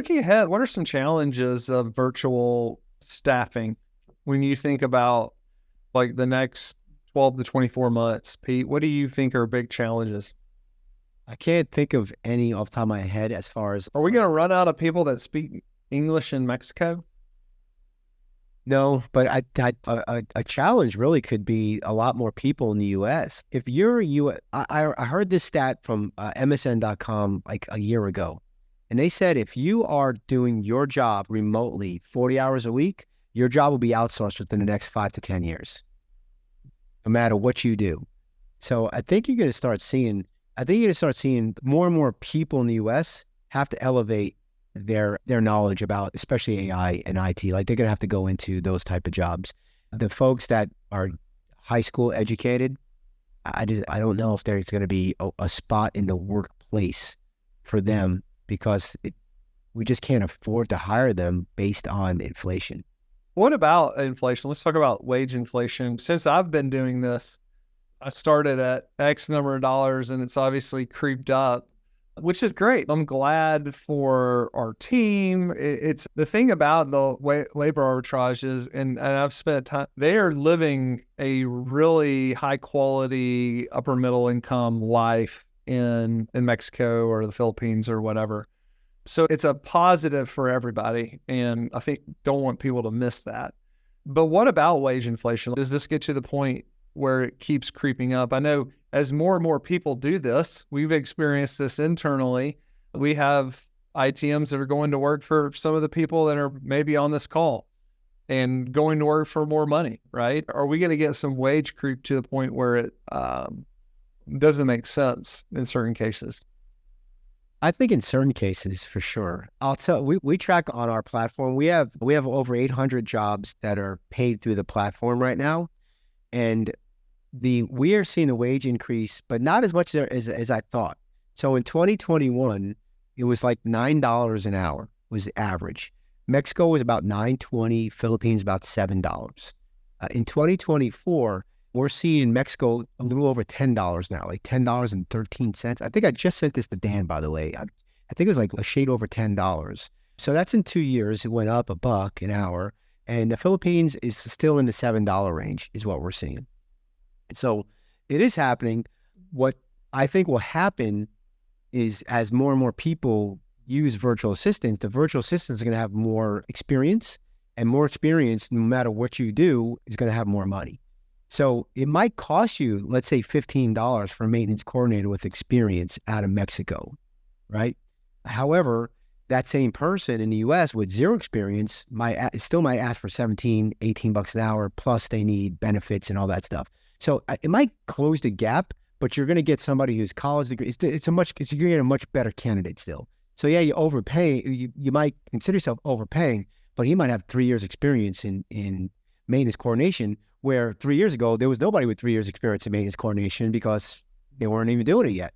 looking ahead, what are some challenges of virtual staffing when you think about like the next 12 to 24 months? Pete, what do you think are big challenges? I can't think of any off the top of my head as far as. Are we going to run out of people that speak English in Mexico? No, but a challenge really could be a lot more people in the U.S. If you're I heard this stat from MSN.com like a year ago, and they said if you are doing your job remotely 40 hours a week, your job will be outsourced within the next 5 to 10 years, no matter what you do. So I think you're going to start seeing more and more people in the U.S. have to elevate their knowledge about, especially AI and IT. Like they're going to have to go into those type of jobs. The folks that are high school educated, I don't know if there's going to be a spot in the workplace for them because we just can't afford to hire them based on inflation. What about inflation? Let's talk about wage inflation. Since I've been doing this, I started at X number of dollars and it's obviously creeped up, which is great. I'm glad for our team. It's the thing about the labor arbitrages, and I've spent time, they are living a really high quality, upper middle income life in Mexico or the Philippines or whatever. So it's a positive for everybody. And I think don't want people to miss that. But what about wage inflation? Does this get to the point where it keeps creeping up? I know as more and more people do this, we've experienced this internally. We have ITMs that are going to work for some of the people that are maybe on this call and going to work for more money, right? Are we going to get some wage creep to the point where it doesn't make sense in certain cases? I think in certain cases, for sure. I'll tell. We track on our platform. We have over 800 jobs that are paid through the platform right now, and we are seeing a wage increase, but not as much as I thought. So in 2021, it was like $9 an hour was the average. Mexico was about $9.20, Philippines about $7. In 2024, we're seeing Mexico a little over $10 now, like $10.13. I think I just sent this to Dan, by the way. I think it was like a shade over $10. So that's in 2 years. It went up $1 an hour. And the Philippines is still in the $7 range is what we're seeing. So it is happening. What I think will happen is as more and more people use virtual assistants, the virtual assistants are going to have more experience, and more experience, no matter what you do, is going to have more money. So it might cost you, let's say $15 for a maintenance coordinator with experience out of Mexico, right? However, that same person in the US with zero experience still might ask for 17, 18 bucks an hour, plus they need benefits and all that stuff. So it might close the gap, but you're going to get somebody who's college degree. You're going to get a much better candidate still. So yeah, you overpay. You might consider yourself overpaying, but he might have 3 years experience in maintenance coordination, where 3 years ago, there was nobody with 3 years experience in maintenance coordination because they weren't even doing it yet.